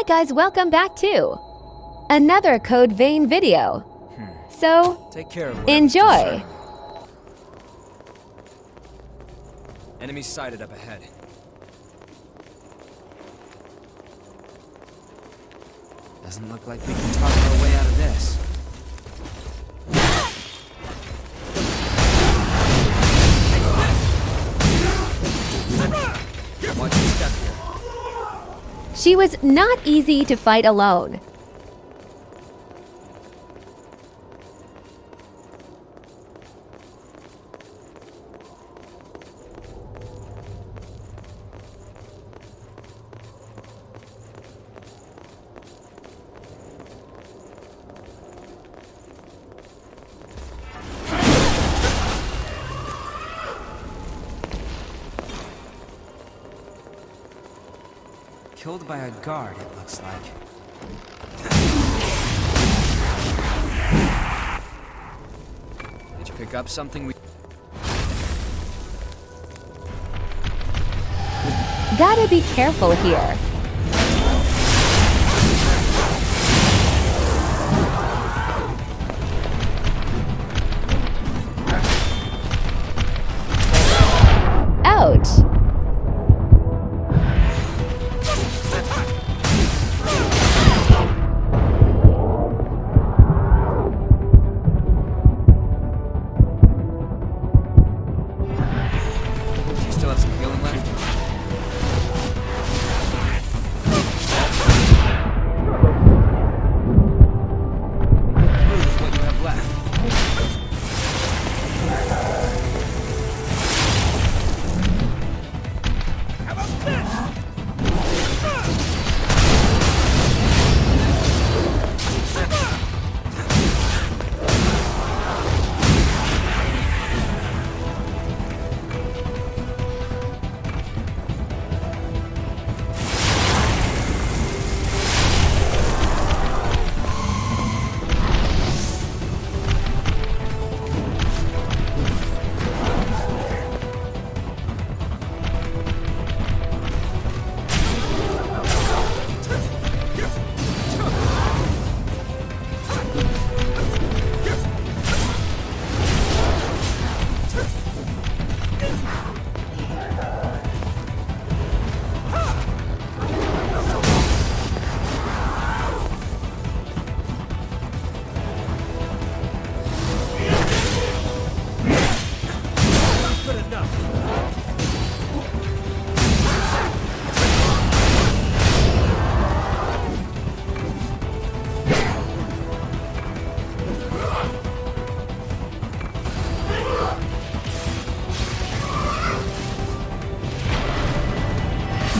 Hi guys, welcome back to another Code Vein video. So, Take care of enjoy! Enemy sighted up ahead. Doesn't look like we can talk our way out of this. Watch your step here. She was not easy to fight alone. Killed by a guard, it looks like. Did you pick up something we... Gotta be careful here. Ouch! Do you still have some healing left? Prove what you have left. How about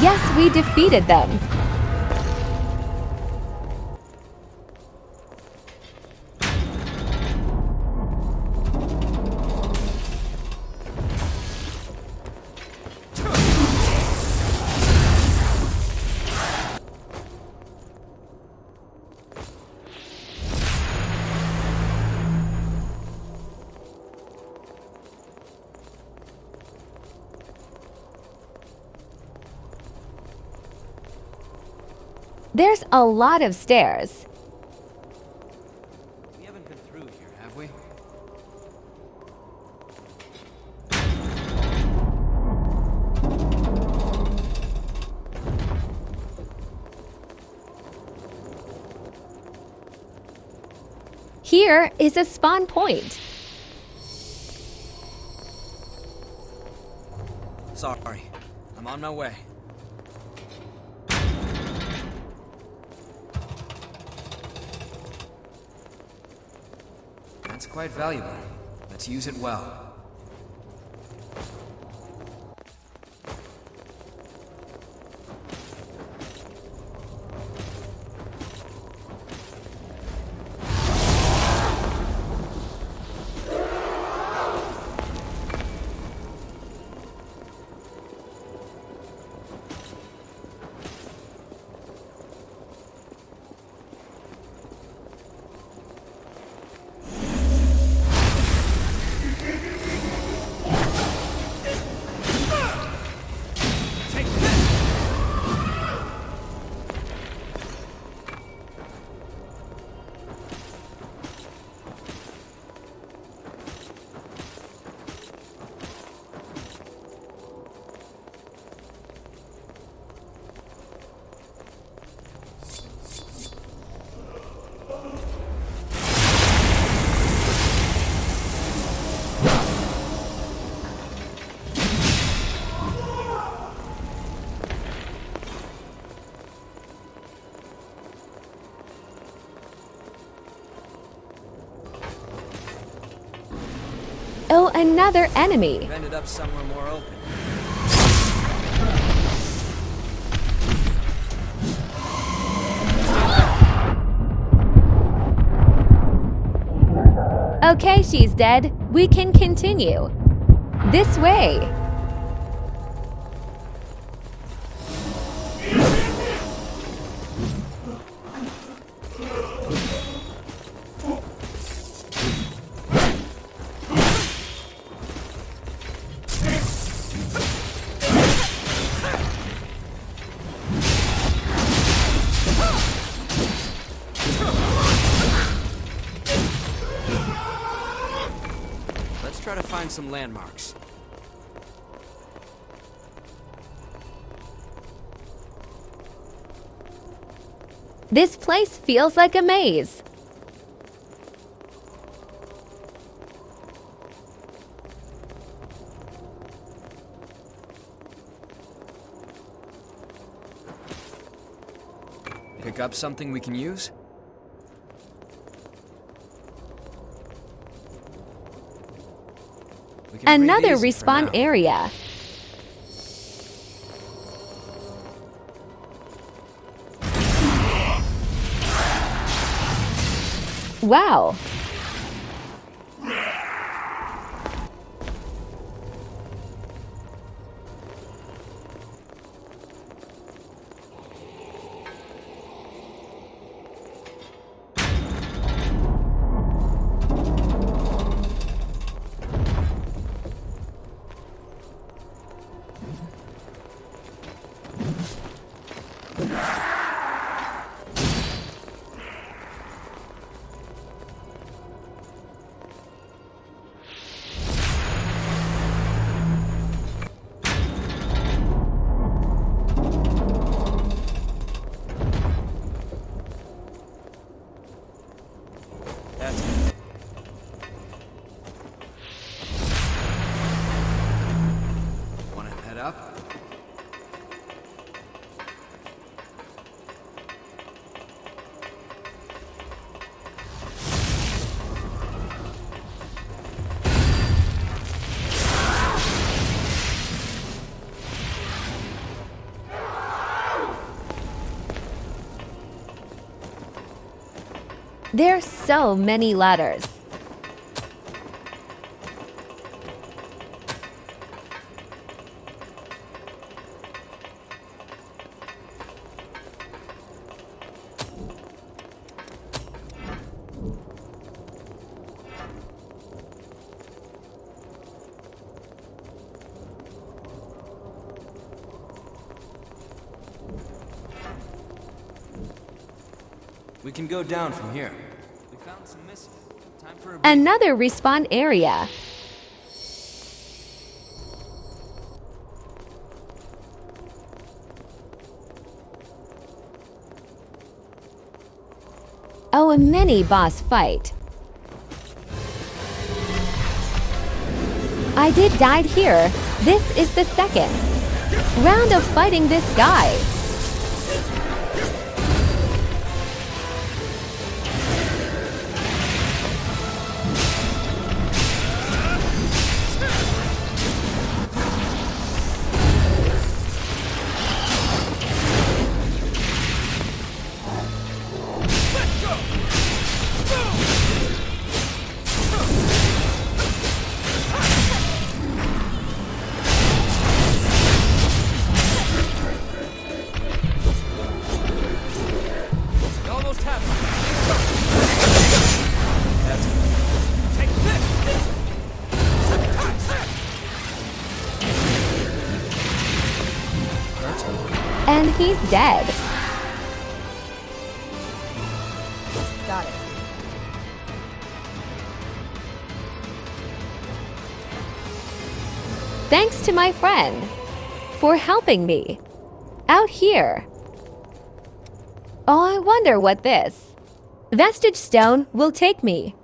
Yes, we defeated them. There's a lot of stairs. We haven't been through here, have we? Here is a spawn point. Sorry. I'm on my way. That's quite valuable. Let's use it well. Another enemy. We've ended up somewhere more open. Okay, she's dead. We can continue. This way. Let's try to find some landmarks. This place feels like a maze. Pick up something we can use? We can breathe Another easy for respawn now. area. Wow. That's it. Wanna head up? There's so many ladders. We can go down from here. We found some missing. Time for a break. Another respawn area. Oh, a mini boss fight. I did died here. This is the second round of fighting this guy. Almost have it. That's it. Take this. And he's dead. Got it. Thanks to my friend for helping me out here. Oh, I wonder what this Vestige Stone will take me.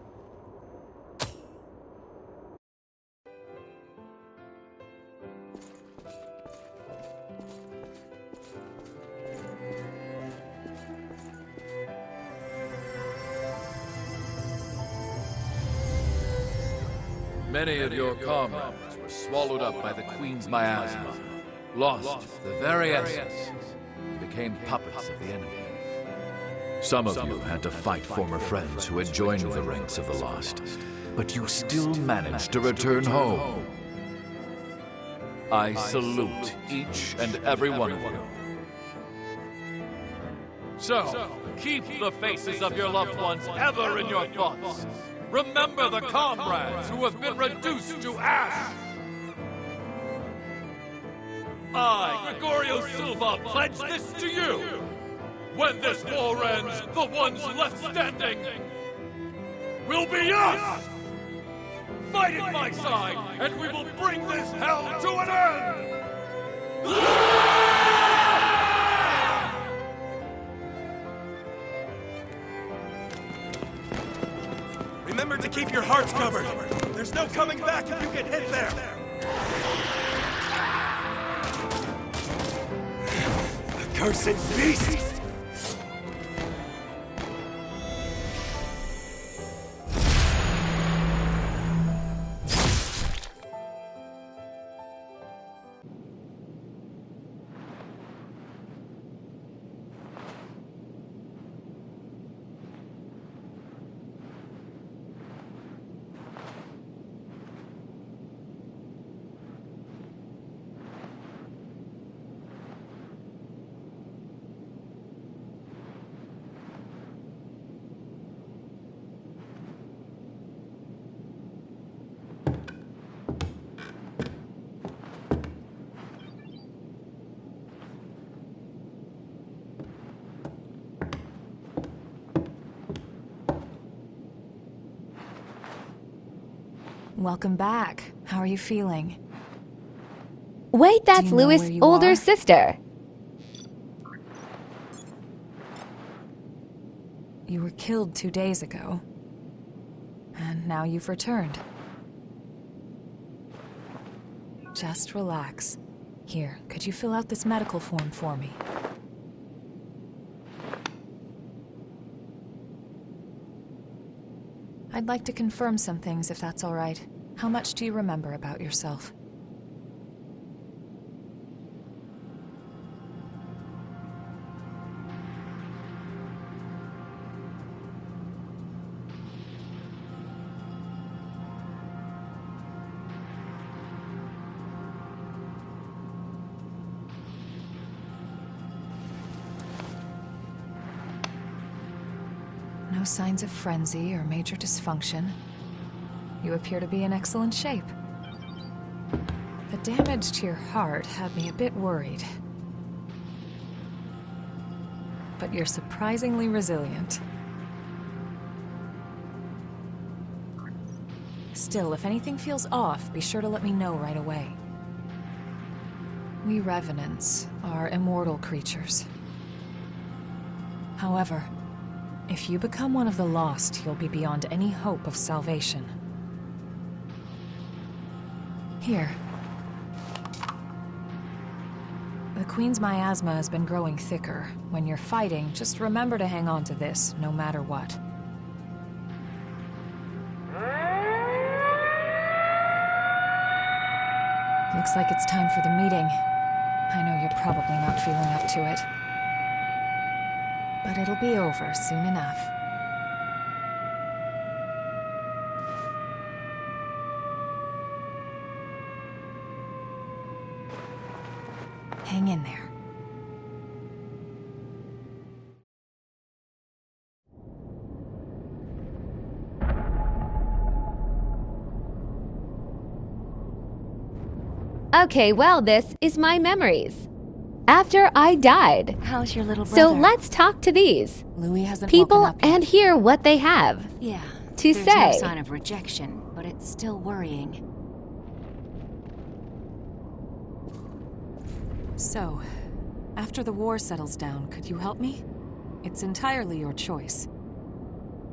Many of your comrades were swallowed up by the Queen's miasma, lost the very essence, and became puppets of the enemy. Some of you had to fight former friends who had joined the ranks of the Lost, but you still managed to return home. I salute each and every one of you. So, keep the faces of your loved ones ever in your thoughts. Remember the comrades who have been reduced to ash. I, Gregorio Silva, pledge this to you. When this war ends, the ones left standing will be us! Fight at my side, and we will bring this hell to an end! Remember to keep your hearts covered. There's no coming back if you get hit there. Accursed beast! Welcome back. How are you feeling? Wait, that's you know Louis' where you older are? sister. You were killed 2 days ago. And now you've returned. Just relax. Here, could you fill out this medical form for me? I'd like to confirm some things if that's all right. How much do you remember about yourself? No signs of frenzy or major dysfunction. You appear to be in excellent shape. The damage to your heart had me a bit worried. But you're surprisingly resilient. Still, if anything feels off, be sure to let me know right away. We Revenants are immortal creatures. However, if you become one of the Lost, you'll be beyond any hope of salvation. Here. The Queen's miasma has been growing thicker. When you're fighting, just remember to hang on to this, no matter what. Looks like it's time for the meeting. I know you're probably not feeling up to it. But it'll be over soon enough. Hang in there. Okay, well, this is my memories. After I died. How's your little brother? So let's talk to these Louis hasn't people woken up yet. and hear what they have Yeah. to There's say. no sign of rejection, but it's still worrying. So, after the war settles down, could you help me? It's entirely your choice.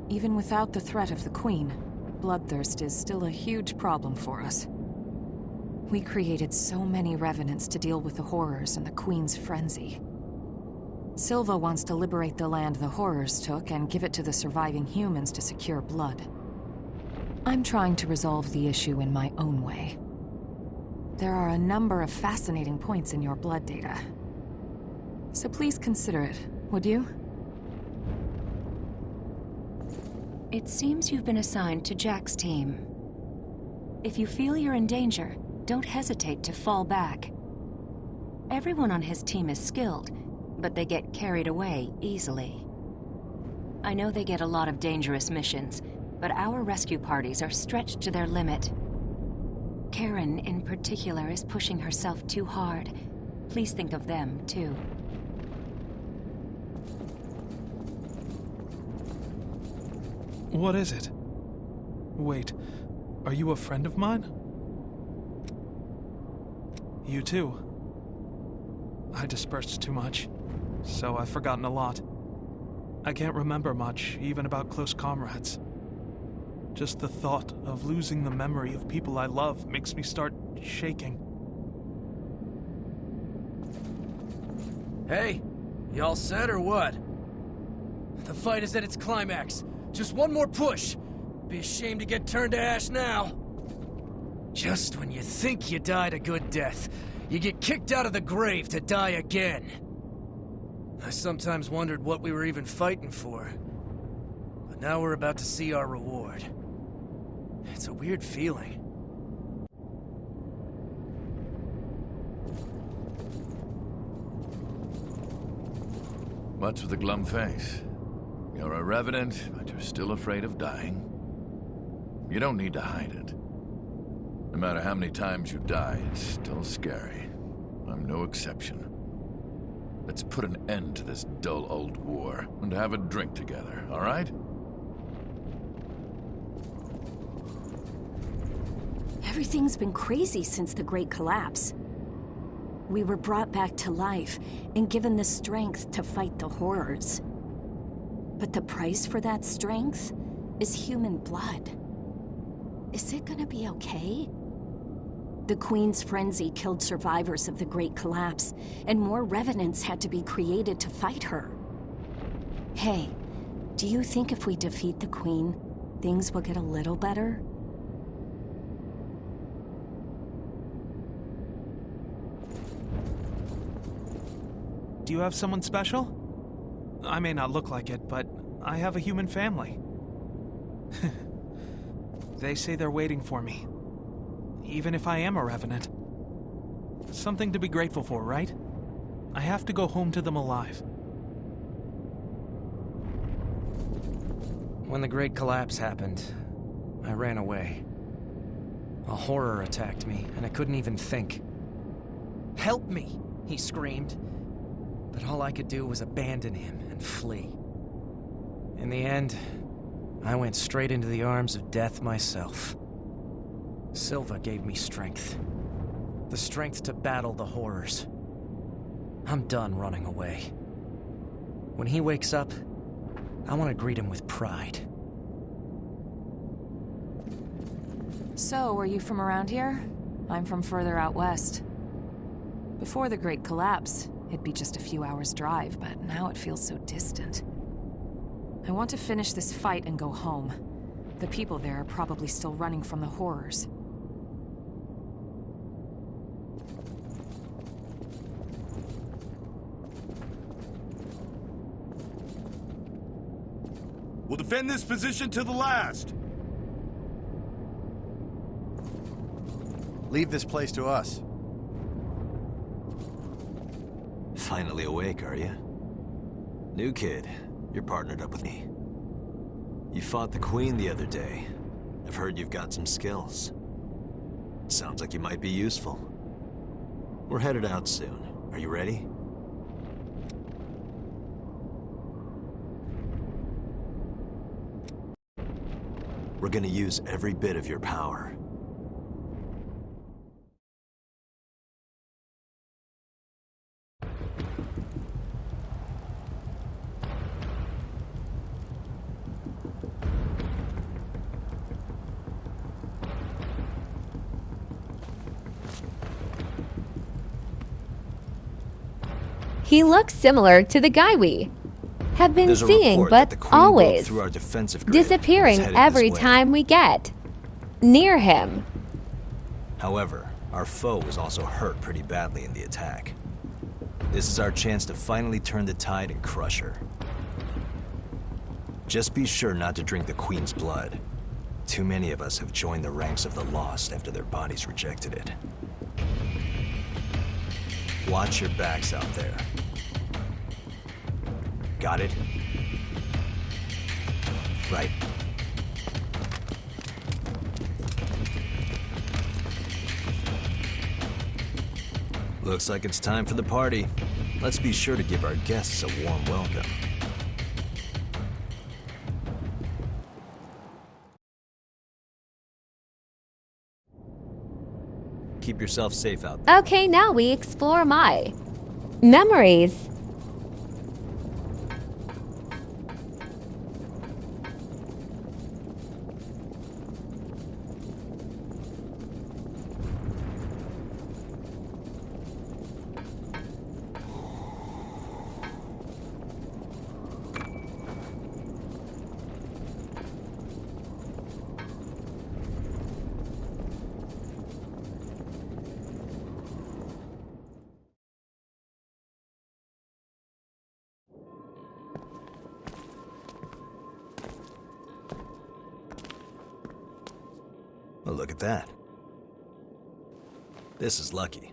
Even without the threat of the Queen, bloodthirst is still a huge problem for us. We created so many Revenants to deal with the horrors and the Queen's frenzy. Silva wants to liberate the land the horrors took and give it to the surviving humans to secure blood. I'm trying to resolve the issue in my own way. There are a number of fascinating points in your blood data. So please consider it, would you? It seems you've been assigned to Jack's team. If you feel you're in danger, don't hesitate to fall back. Everyone on his team is skilled, but they get carried away easily. I know they get a lot of dangerous missions, but our rescue parties are stretched to their limit. Karen, in particular, is pushing herself too hard. Please think of them, too. What is it? Wait, are you a friend of mine? You too. I dispersed too much, so I've forgotten a lot. I can't remember much, even about close comrades. Just the thought of losing the memory of people I love makes me start shaking. Hey, y'all set or what? The fight is at its climax. Just one more push. Be ashamed to get turned to ash now. Just when you think you died a good death, you get kicked out of the grave to die again. I sometimes wondered what we were even fighting for. But now we're about to see our reward. It's a weird feeling. What's with the glum face? You're a revenant, but you're still afraid of dying. You don't need to hide it. No matter how many times you die, it's still scary. I'm no exception. Let's put an end to this dull old war and have a drink together, all right? Everything's been crazy since the Great Collapse. We were brought back to life and given the strength to fight the horrors. But the price for that strength is human blood. Is it gonna be okay? The Queen's frenzy killed survivors of the Great Collapse, and more revenants had to be created to fight her. Hey, do you think if we defeat the Queen, things will get a little better? Do you have someone special? I may not look like it, but I have a human family. They say they're waiting for me. Even if I am a revenant. Something to be grateful for, right? I have to go home to them alive. When the Great Collapse happened, I ran away. A horror attacked me, and I couldn't even think. "Help me!" he screamed. But all I could do was abandon him and flee. In the end, I went straight into the arms of death myself. Silva gave me strength. The strength to battle the horrors. I'm done running away. When he wakes up, I want to greet him with pride. So, are you from around here? I'm from further out west. Before the Great Collapse, it'd be just a few hours' drive, but now it feels so distant. I want to finish this fight and go home. The people there are probably still running from the horrors. We'll defend this position to the last. Leave this place to us. Finally awake, are you? New kid, you're partnered up with me. You fought the Queen the other day. I've heard you've got some skills. Sounds like you might be useful. We're headed out soon. Are you ready? We're gonna use every bit of your power. He looks similar to the guy we have been There's a seeing, report that but the Queen broke always through our defensive grid and is disappearing headed every this way. time we get near him. However, our foe was also hurt pretty badly in the attack. This is our chance to finally turn the tide and crush her. Just be sure not to drink the Queen's blood. Too many of us have joined the ranks of the Lost after their bodies rejected it. Watch your backs out there. Got it? Right. Looks like it's time for the party. Let's be sure to give our guests a warm welcome. Keep yourself safe out there. Okay, now we explore my memories. Well, look at that. This is lucky.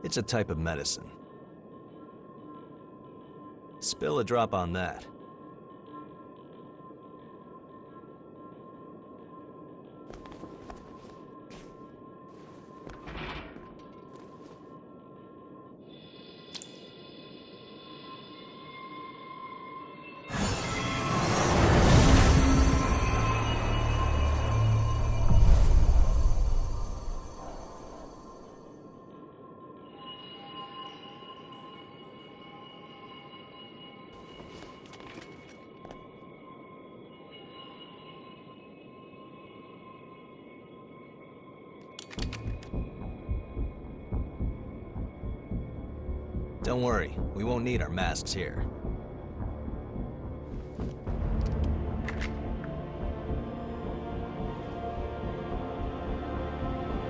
It's a type of medicine. Spill a drop on that. Don't worry, we won't need our masks here.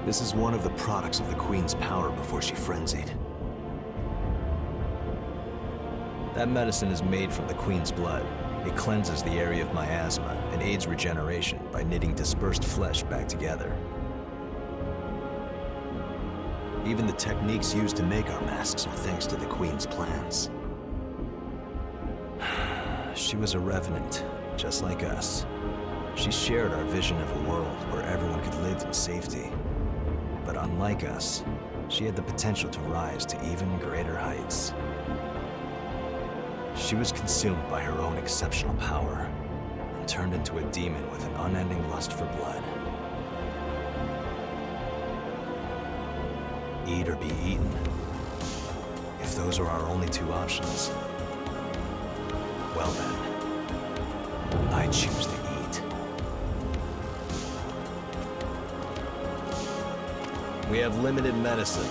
This is one of the products of the Queen's power before she frenzied. That medicine is made from the Queen's blood. It cleanses the area of miasma and aids regeneration by knitting dispersed flesh back together. Even the techniques used to make our masks are thanks to the Queen's plans. She was a revenant, just like us. She shared our vision of a world where everyone could live in safety. But unlike us, she had the potential to rise to even greater heights. She was consumed by her own exceptional power and turned into a demon with an unending lust for blood. Eat or be eaten. If those are our only two options, well then, I choose to eat. We have limited medicine,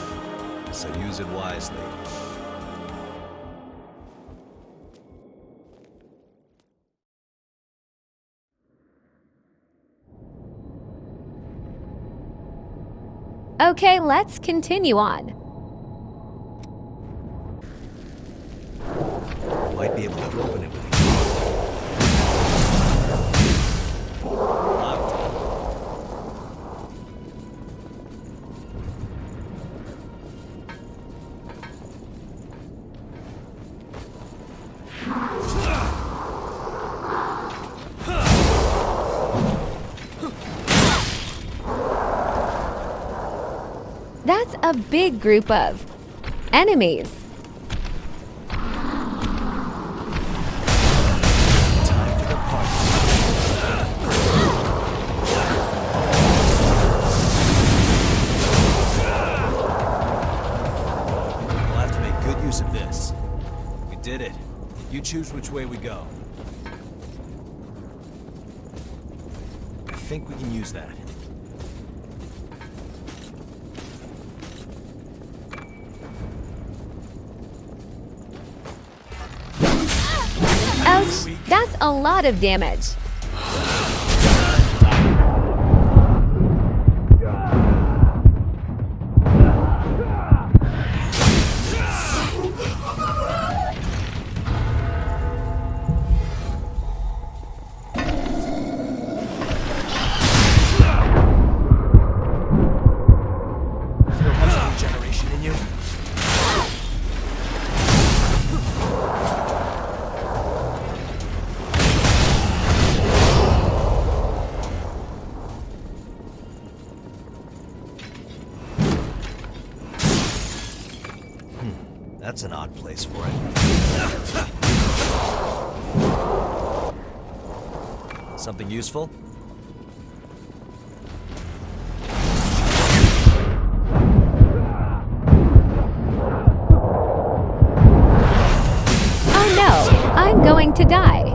so use it wisely. Okay, let's continue on. Might be able to open it with That's a big group of enemies. Of this. We did it. You choose which way we go. I think we can use that. Ouch! That's a lot of damage. Still has some regeneration in you? That's an odd place for it. Something useful? Oh no, I'm going to die.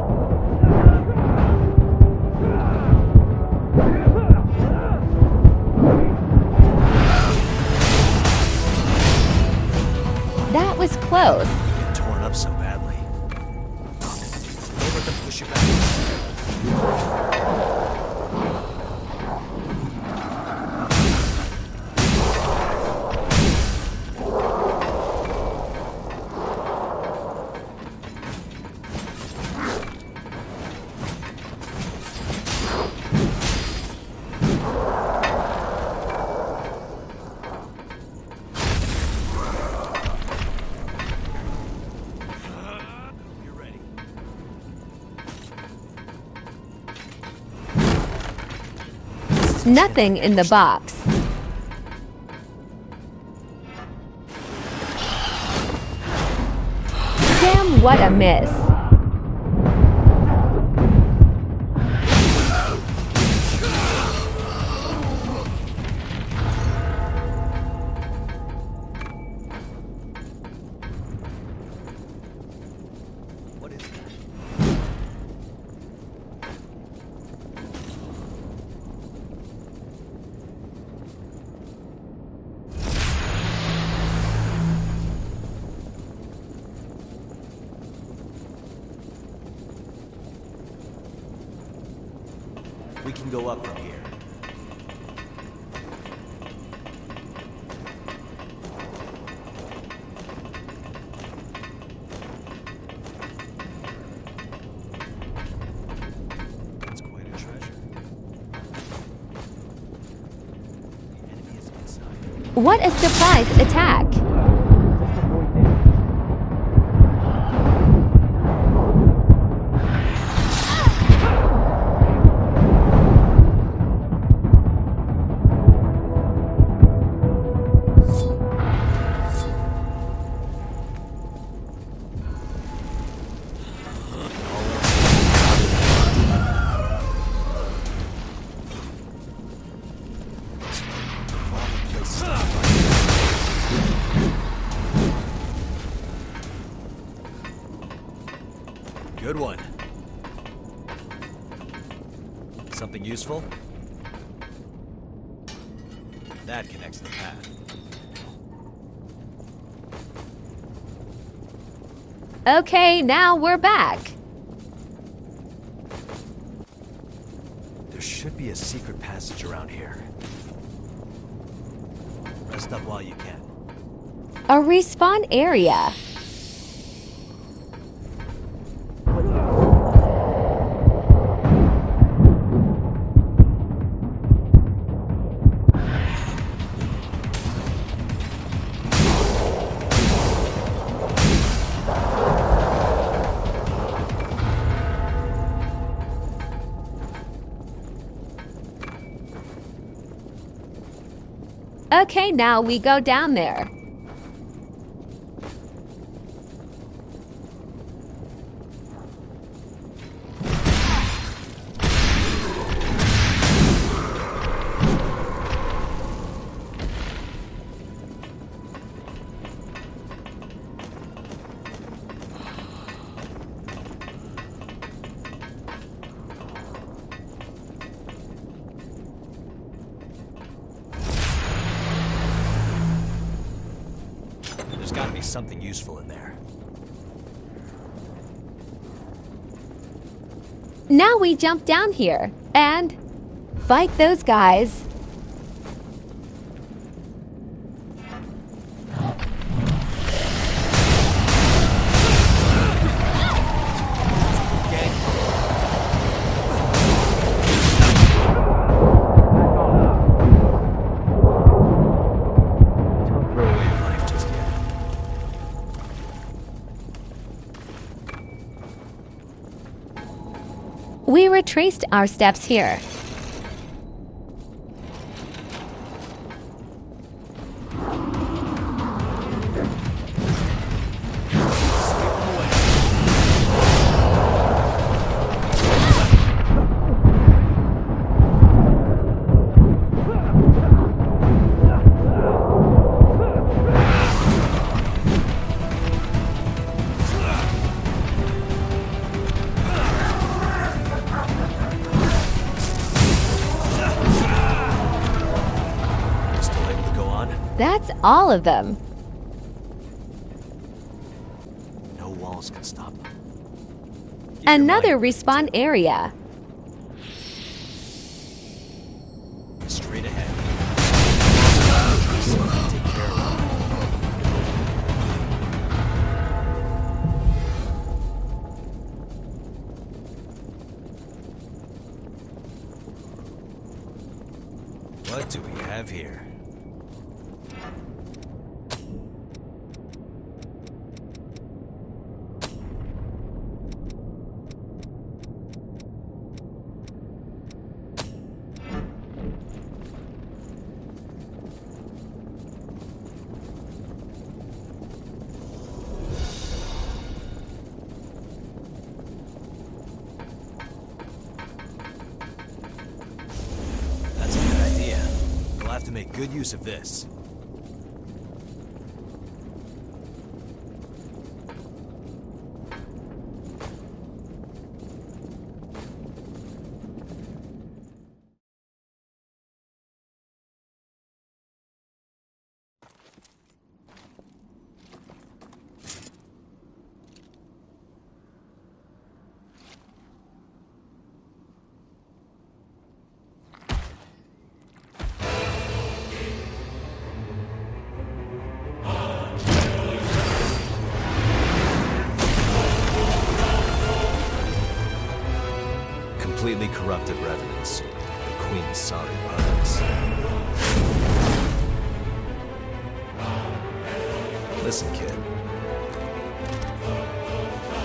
That was close. Get torn up so badly. Don't let them push you back. You're ready. Nothing in the box. Damn, what a miss. What is that? We can go up from here. That's quite a treasure. The enemy is inside. What a surprise attack. Good one. Something useful? That connects the path. Okay, now we're back. There should be a secret passage around here. Rest up while you can. A respawn area. Okay, now we go down there. There's gotta be something useful in there. Now we jump down here and fight those guys. Don't throw away your life just yet. We retraced our steps here. Still able to go on? That's all of them. No walls can stop them. Keep your Another mind respawn area. straight ahead. Take care of them. What do we have here? That's a good idea. We'll have to make good use of this. Completely corrupted revenants. The Queen's sorry puppets. Listen, kid.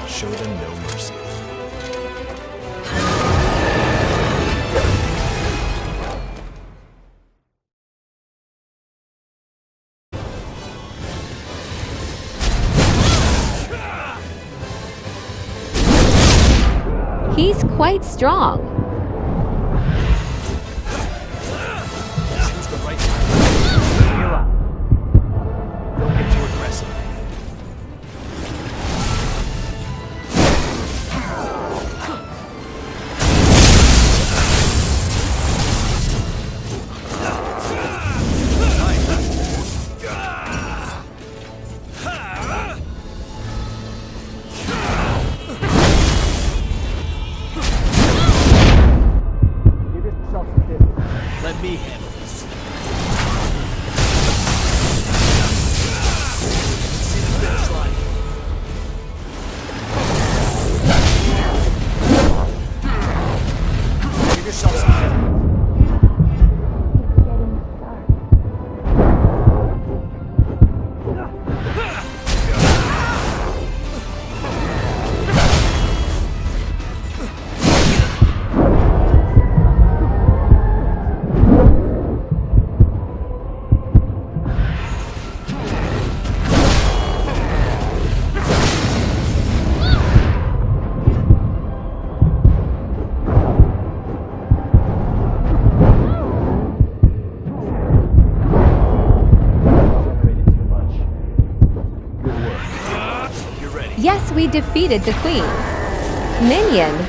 Show them no mercy. He's quite strong. Choose the right time. Heal up. Don't get too aggressive. Let me handle this. See the finish line. Give yourself some credit. Generated too much. Good work. You're ready. Yes, we defeated the Queen. Minion.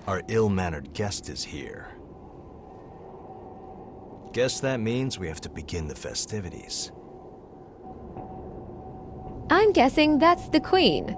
Our ill-mannered guest is here. Guess that means we have to begin the festivities. I'm guessing that's the Queen.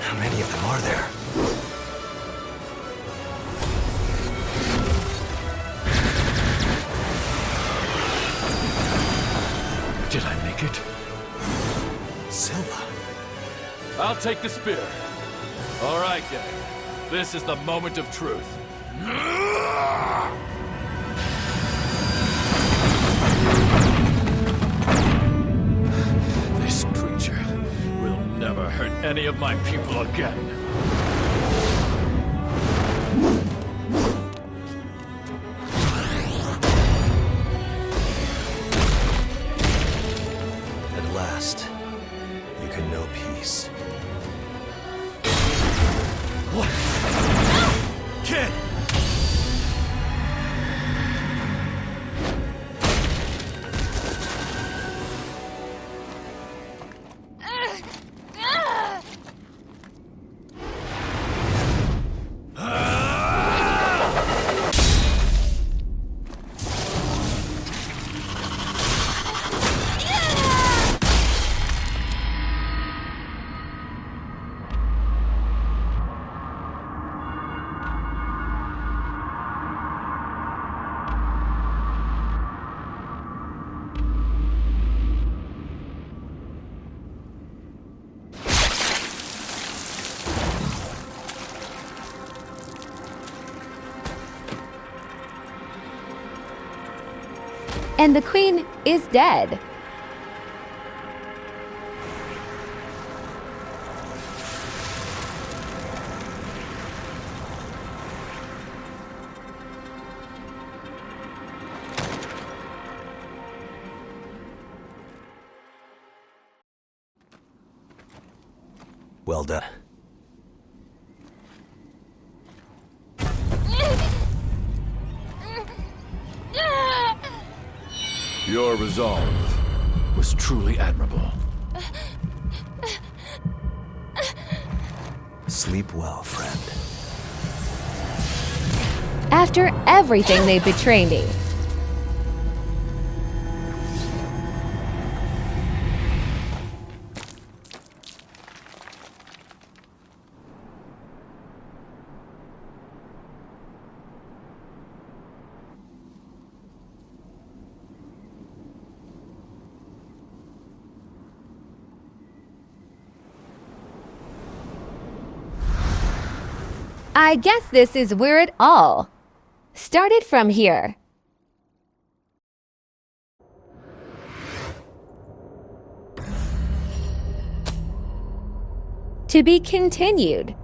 How many of them are there? Did I make it? Silva. I'll take the spear. All right, gang. This is the moment of truth. This creature will never hurt any of my people again. At last, you can know peace. What? Kid! And the Queen is dead. Well done. Your resolve was truly admirable. Sleep well, friend. After everything they betray me. I guess this is where it all started from here. To be continued.